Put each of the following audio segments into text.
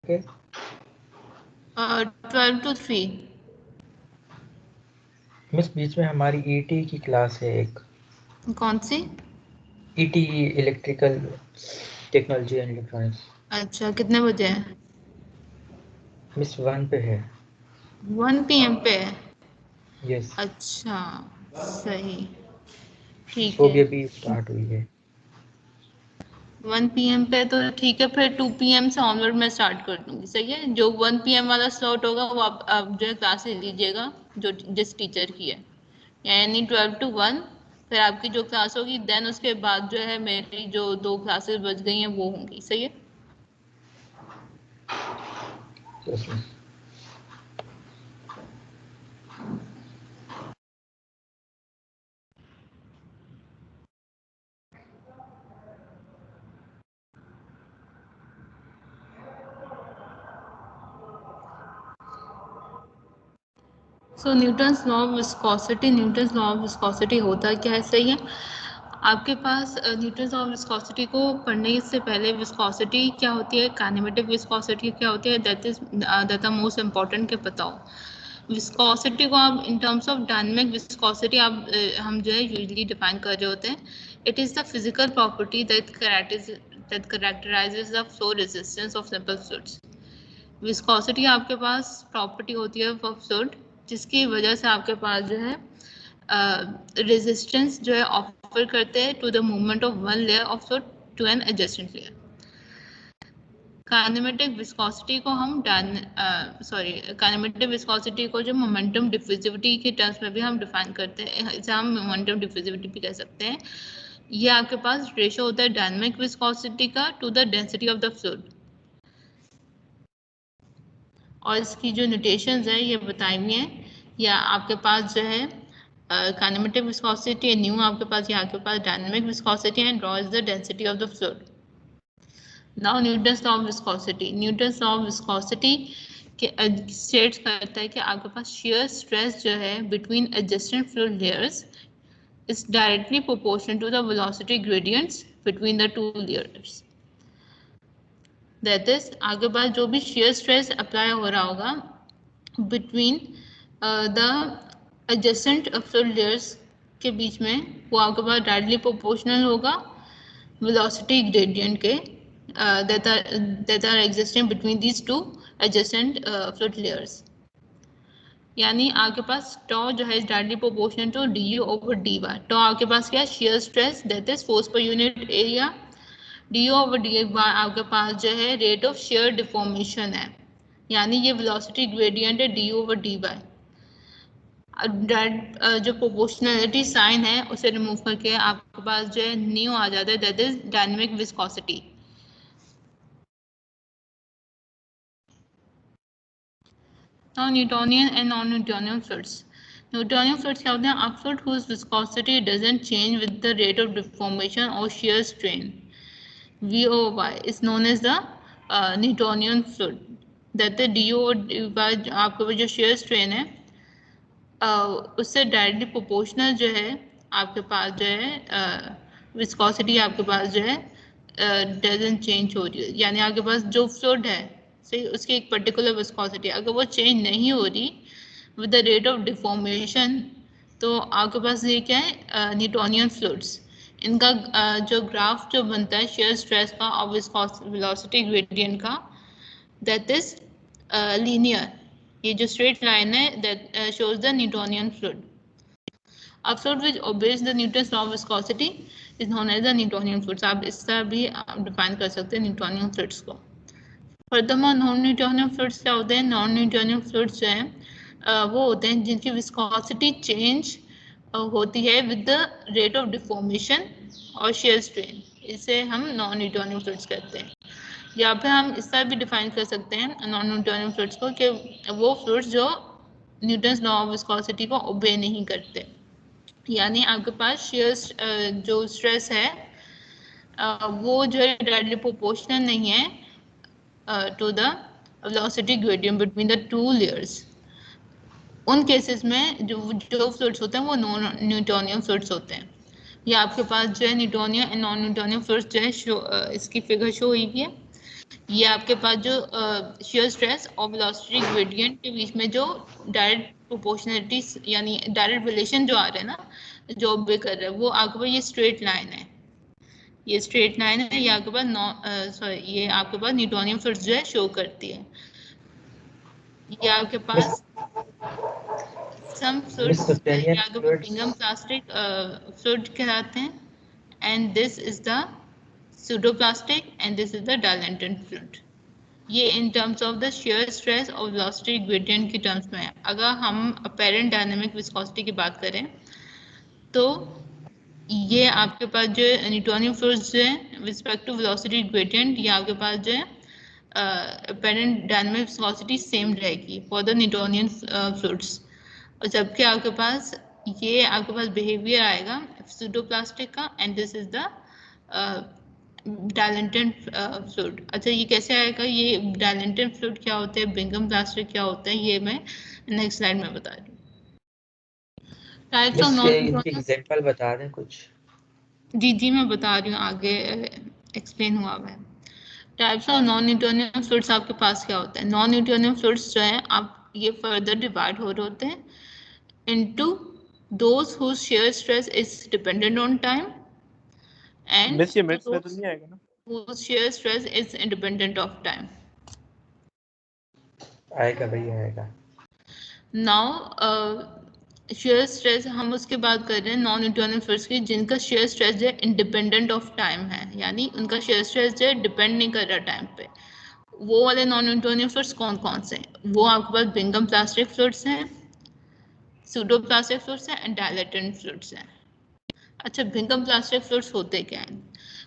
Okay. 12 to 3। Miss बीच में हमारी ET की क्लास है एक। कौन सी? ET electrical technology and electronics. अच्छा, कितने बजे है? मिस 1 पे है। 1 PM पे है? यस। अच्छा, सही, ठीक वो है। भी अभी स्टार्ट हुई है। 1 PM पे तो ठीक है, फिर 2 PM से ऑनवर्ड मैं स्टार्ट कर दूंगी। सही है, जो 1 PM वाला स्लॉट होगा वो आप जो है क्लास ले लीजिएगा, जो जिस टीचर की है, यानी 12 to 1। फिर आपकी जो क्लास होगी, देन उसके बाद जो है मेरी जो 2 क्लासेस बच गई हैं वो होंगी। सही है। Yes miss. So Newton's law of viscosity. Newton's law of viscosity होता क्या है? सही है, आपके पास न्यूटन्स लॉ ऑफ विस्कोसिटी को पढ़ने से पहले विस्कोसिटी क्या होती है, काइनेमेटिक विस्कोसिटी क्या होती है, दैट आर मोस्ट इम्पॉर्टेंट के पता हो। विस्कोसिटी को आप in terms of dynamic viscosity आप हम जो है यूजुअली डिफाइन कर रहे होते हैं। It is the physical property that कैरेक्टराइजेज the flow resistance of simple fluids. Viscosity आपके पास प्रॉपर्टी होती है ऑफ फ्लूइड, जिसकी वजह से आपके पास जो है रेजिस्टेंस जो है ऑफर करते हैं to the movement of one layer of fluid to an adjacent layer. Kinematic viscosity को हम काइनेमेटिक विस्कोसिटी को जो मोमेंटम डिफ्यूजिविटी के टर्म्स में भी हम डिफाइन करते हैं, इसे हम मोमेंटम डिफ्यूजिविटी भी कह सकते हैं। ये आपके पास रेशो होता है डायनेमिक विस्कोसिटी का to the density of the fluid, और इसकी जो नोटेशंस है ये बताई हुई हैं, या आपके पास जो है काइनेमेटिक विस्कोसिटी है न्यू, आपके पास यहाँ के पास डायनेमिक विस्कोसिटी है, draw is the density of the fluid. Now Newton's law of viscosity. Newton's law of viscosity के स्टेट्स करता है कि आपके पास shear स्ट्रेस जो है between adjacent fluid layers is directly proportional to the velocity gradients between the two layers. That is आपके पास जो भी shear स्ट्रेस अप्लाई हो रहा होगा between the adjacent fluid layers के बीच में, वो आपके पास डायरेक्टली प्रोपोर्शनल होगा velocity gradient के that are existing between these two adjacent fluid layers। यानी आपके पास टॉ जो है directly proportional to D U over D Y. Tau आपके पास क्या है? shear stress that is force per unit area. D U over D Y आपके पास जो है रेट ऑफ shear डिफॉर्मेशन है, यानी ये वेलोसिटी ग्रेडियंट है D U over D Y. जो प्रोपोर्शनलिटी साइन है उसे रिमूव करके आपके पास जो है न्यू आ जाता है, that is dynamic viscosity. Now Newtonian and non-Newtonian fluids. Newtonian fluids क्या होते हैं? A fluid whose viscosity doesn't change with the rate of deformation or shear strain, VOY, is known as the Newtonian fluid. That the DO आपके पास जो shear strain है उससे directly proportional जो है आपके पास जो है विस्कोसिटी आपके पास जो है डजन चेंज हो रही है, यानी आपके पास जो फ्लूइड है सही उसकी एक पर्टिकुलर विस्कोसिटी अगर वो चेंज नहीं हो रही with the rate of deformation, तो आपके पास ये क्या है? Newtonian fluids. इनका जो ग्राफ जो बनता है शेयर स्ट्रेस का और वेलोसिटी ग्रेडियंट का, दैट इज लीनियर। ये जो स्ट्रेट लाइन है that shows the Newtonian fluid. A fluid which obeys the Newton's law of viscosity is known as the Newtonian fluids। आप इस तरह भी डिफाइन कर सकते हैं न्यूटोनियन फ्लूइड्स को। फर्दरमोर नॉन न्यूटोनियन फ्लूइड्स क्या होते हैं? नॉन न्यूटोनियन फ्लूइड्स जो हैं वो होते हैं जिनकी विस्कोसिटी चेंज होती है with the rate of deformation और शेयर स्ट्रेन, इसे हम नॉन न्यूटोनियन फ्लूइड्स कहते हैं। या फिर हम इस तरह भी डिफाइन कर सकते हैं नॉन न्यूटोनियन फ्लूइड्स को कि वो फ्लूइड्स जो न्यूटन्स लॉ ऑफ विस्कोसिटी को ओबे नहीं करते, यानी आपके पास शेयर जो स्ट्रेस है वो जो है डायरेक्टली प्रोपोर्शनल नहीं है to the velocity gradient between the two layers. उन केसेस में जो जो फ्लूइड्स होते हैं वो नॉन न्यूटोनियन फ्लूइड्स होते हैं। ये आपके पास जो है Newtonian and non Newtonian fluids जो है इसकी फिगर शो हुई है। ये आपके पास जो shear stress और velocity gradient के बीच में जो डायरेक्ट प्रोपोर्शनलिटी यानी डायरेक्ट रिलेशन जो आ रहा है ना, जो ऑब्जर्व कर रहा है, वो आपके पास ये स्ट्रेट लाइन है, ये स्ट्रेट लाइन है, ये आपके पास ये आपके पास न्यूटोनियन फोर्स जो है शो करती है। ये आपके पास सम फ्लूइड्स ये आपके पास बिंगम प्लास्टिक फ्लूइड कहलाते हैं, and this is the pseudoplastic and this is the dilatant fluid. ये in terms of the shear stress और velocity gradient की टर्म्स में है। अगर हम apparent dynamic viscosity की बात करें तो ये आपके पास जो न्यूटोनियन फोर्स जो है रिस्पेक्ट टू वेलोसिटी ग्रेडियंट, ये आपके पास जो है apparent dynamic viscosity सेम रहेगी फॉर द न्यूटोनियन फ्लूइड्स, और जबकि आपके पास ये आपके पास बिहेवियर आएगा pseudoplastic का, and this is the dilatant fluid. अच्छा, ये कैसे आएगा, ये डायलेंटेंट फ्लूइड क्या होते हैं, बिंगम प्लास्टिक क्या होता है, ये मैं नेक्स्ट स्लाइड में बता रही हूँ। टाइप्स ऑफ नॉन एग्जांपल बता दें कुछ। जी मैं बता रही हूँ, आगे एक्सप्लेन हुआ है। Types of non Newtonian fluids आपके पास क्या होता है, नॉन न्यूटोनियन फ्लूइड्स जो है आप ये फर्दर डिवाइड हो रहे होते हैं into those whose shear stress is dependent on time and मिस ये मिनट्स में तो नहीं आएगा ना, whose shear stress is independent of time. आएगा भैया, आएगा। Now shear stress हम उसके बात कर रहे हैं नॉन न्यूटोनियन फ्लूइड्स की जिनका shear stress जो है इंडिपेंडेंट ऑफ टाइम है, यानी उनका shear stress जो है डिपेंड नहीं कर रहा टाइम पे। वो वाले नॉन न्यूटोनियन फ्लूइड्स कौन कौन से हैं, वो आपके पास बिंगम प्लास्टिक फ्लूइड्स हैं, सूडोप्लास्टिक फ्लूइड्स हैं एंड डायलेटेंट फ्लूइड्स हैं। अच्छा, बिंगम प्लास्टिक फ्लूइड्स होते क्या हैं?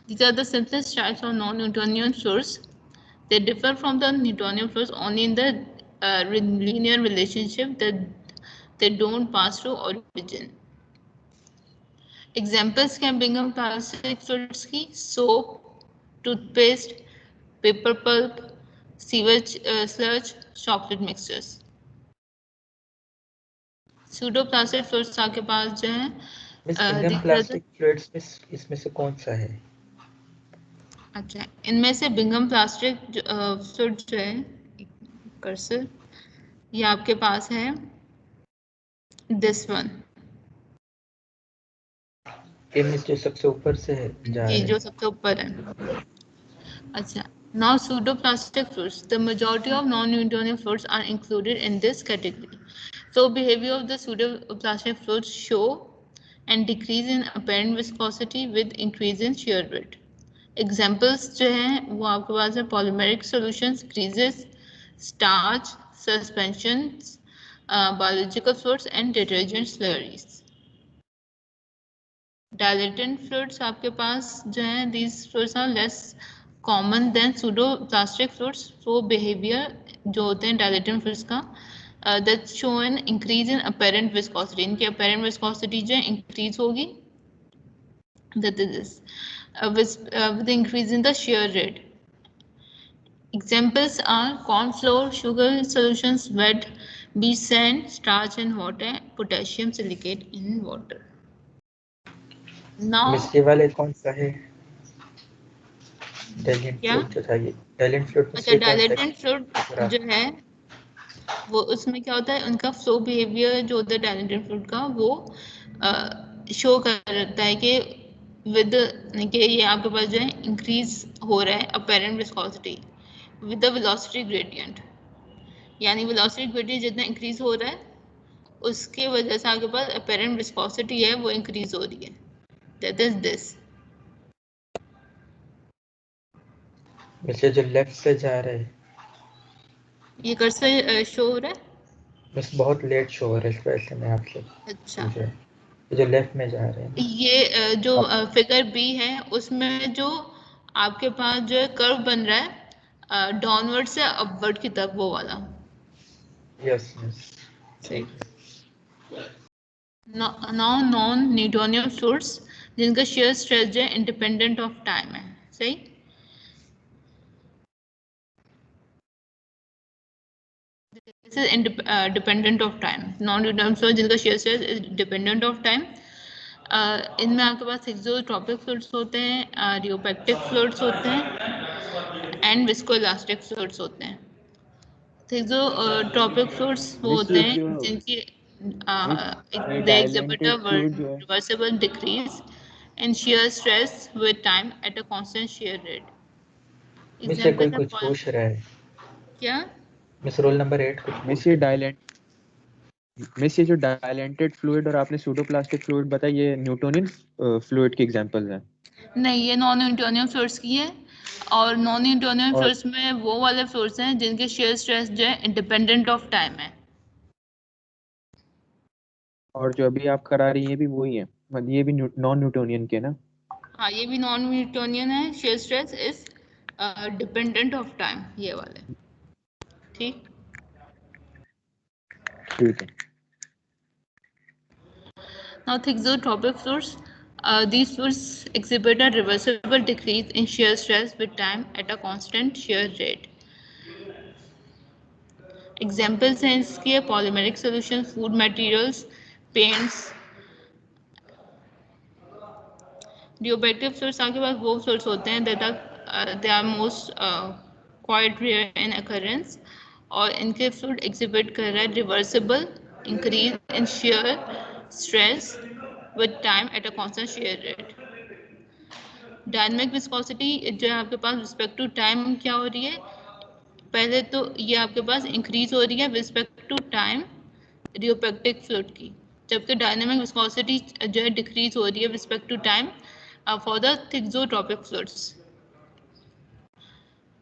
These are the simplest types of non-Newtonian fluids. They differ from the Newtonian fluids only in the linear relationship that they don't pass through origin. Examples can Bingham plastic fluids की soap, toothpaste, paper pulp, sewage sludge, chocolate mixtures. Pseudoplastic fluids आपके पास जो है Bingham plastic fluids में इसमें से कौन सा है? अच्छा, इनमें से बिंगम प्लास्टिक फ्लूइड जो है कर्सर, ये आपके पास है दिस वन, जो सबसे ऊपर से है ये जो सबसे ऊपर है। अच्छा, now pseudoplastic fluids, the majority of non-Newtonian fluids are included in this category. So behavior of the pseudoplastic fluids show and decrease in apparent viscosity with increase in shear rate. Examples जो हैं वो आपके पास है polymeric solutions, greases, starch, suspensions, biological fluids and detergent slurries. Dilatant fluids आपके पास जो हैं these fluids are less common than pseudoplastic fluids. So behavior जो होते हैं dilatant fluids का that show an increase in apparent viscosity. इनकी apparent viscosity जो है increase होगी, that is this. With increase in the shear rate. Examples are corn flour, sugar solutions, wet beach sand, starch and water, potassium silicate in water. Now मिस्टी वाले कौन सा है? डायलेंट क्या? Fluid जो था ये, डायलेंट फ्लूइड में अच्छा, से कौन सा डायलेटेंट फ्लूइड जो है वो उसमें क्या होता है, उनका फ्लो बिहेवियर जो होता है डायलेटेंट फ्लूइड का वो शो करता है कि विद कि ये आपके पास जो है इंक्रीज हो रहा है apparent viscosity with the velocity gradient, यानी वेलोसिटी ग्रेडियंट जितना इंक्रीज हो रहा है उसके वजह से आपके पास अपेरेंट विस्कोसिटी है वो इंक्रीज हो रही है, दैट इज दिस। वैसे जो लेफ्ट से जा रहे हैं ये कर्सर शो हो रहा है, बस बहुत लेट शो हो रहा है, इस वजह से मैं आपसे अच्छा पूछ रहा हूं। जो लेफ्ट में जा रहे हैं ये जो फिगर बी है उसमें जो आपके पास जो है कर्व बन रहा है डाउनवर्ड से अपवर्ड की तरफ, वो वाला। यस यस सही। नाउ नॉन न्यूटोनियन फ्लूइड्स जिनका shear स्ट्रेस जो है इंडिपेंडेंट ऑफ टाइम है, सही। This is dependent of time. Non-Newtonian fluids जिनका shear stress is dependent of time. इनमें आपके पास एक्सोट्रोपिक फ्लूइड्स होते हैं, रियोपेक्टिक फ्लूइड्स होते हैं एंड विस्कोइलास्टिक फ्लूइड्स होते हैं। ठीक, जो ट्रॉपिक फ्लूइड्स वो होते हैं जिनकी they exhibit a reversible decrease in shear stress with time at a constant shear rate. Miss ये कोई Example कुछ पूछ रहा है। क्या? मिस रोल नंबर 8 कुछ मिस ये जो डायलेंटेड फ्लूइड और आपने सूडोप्लास्टिक फ्लूइड बताया, ये न्यूटोनियन फ्लूइड के एग्जांपल्स हैं? नहीं, ये नॉन न्यूटोनियन फ्लूइड्स की है, और नॉन न्यूटोनियन और- फ्लूइड्स में वो वाले फ्लूइड्स हैं जिनके shear stress जो है इंडिपेंडेंट ऑफ टाइम है। और जो अभी आप करा रही हैं ये भी वही है, मतलब ये भी नॉन न्यूटोनियन के ना? हाँ, ये भी नॉन न्यूटोनियन है। shear stress is dependent of time, ये वाले। ठीक, ठीक है। now thixotropic fluids. These fluids exhibit a reversible decrease in shear stress with time at a constant shear rate. Examples हैं इसके polymeric solutions, food materials, paints. Diopectic fluids आपके पास वो fluids होते हैं that they are most quite rare in occurrence, और इनके fluid exhibit कर रहा है reversible increase in shear stress with time at a constant shear rate. Dynamic viscosity जो है आपके पास रिस्पेक्ट टू टाइम क्या हो रही है? पहले तो ये आपके पास इंक्रीज हो रही है respect to time rheopectic fluid की, जबकि डायनेमिक विस्कोसिटी जो है डिक्रीज हो रही है respect to time for the thixotropic fluids.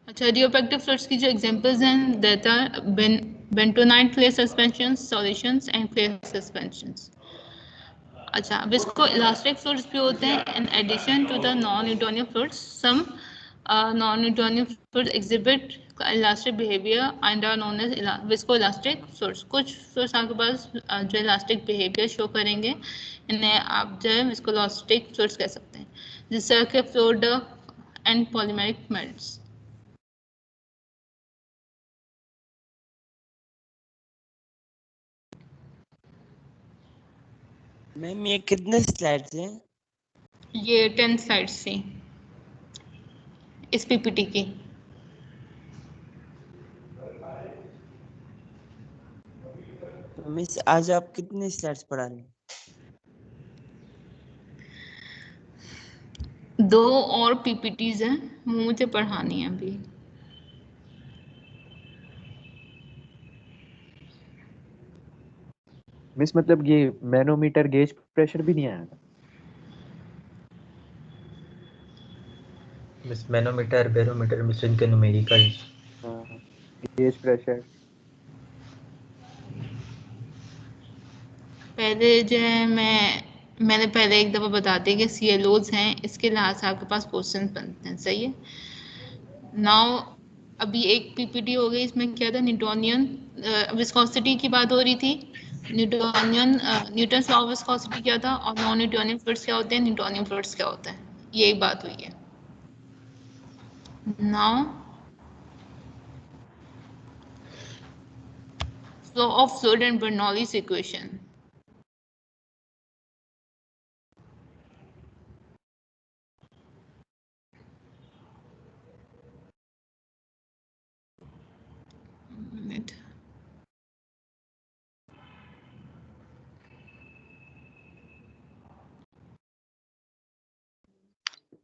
अच्छा, रियोपेक्टिक फ्लूइड्स की जो एग्जांपल्स हैं that are bentonite clay suspensions, solutions and clay suspensions. अच्छा, विस्को इलास्टिक फ्लूइड्स भी होते हैं in addition to the non Newtonian fluids. Some non Newtonian fluids exhibit elastic behaviour and are known as visco elastic fluids. कुछ fluids आपके पास जो elastic behaviour show करेंगे, इन्हें आप जो है विस्को इलास्टिक फ्लूइड्स कह सकते हैं, जिससे के fluid and polymeric melts. Ma'am ये कितने स्लाइड्स हैं? ये 10 स्लाइड्स थी इस पीपीटी की। तो मिस आज आप कितने स्लाइड्स पढ़ा रहे हैं? 2 और पीपीटीज हैं, मुझे पढ़ानी है अभी। मिस मतलब ये मैनोमीटर गेज प्रेशर भी नहीं आया? मिस मैनोमीटर, बैरोमीटर, मिस इनके न्यूमेरिकल्स। हाँ, गेज प्रेशर। पहले जो है मैंने पहले एक दफ़ा बता दिया कि CLOs हैं, इसके लिहाज से आपके पास क्वेश्चन बनते हैं। सही है। नाउ अभी एक पीपीटी हो गई, इसमें क्या था, न्यूटोनियन विस्कोसिटी की बात हो रही थी। न्यूटन लॉ ऑफ विस्कोसिटी क्या था, और नॉन न्यूटोनियन फ्लूइड्स क्या होते हैं, न्यूटोनियन फ्लूइड्स क्या होता है, यही बात हुई है। Now flow of fluid and Bernoulli's equation.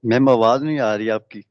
Ma'am आवाज नहीं आ रही आपकी।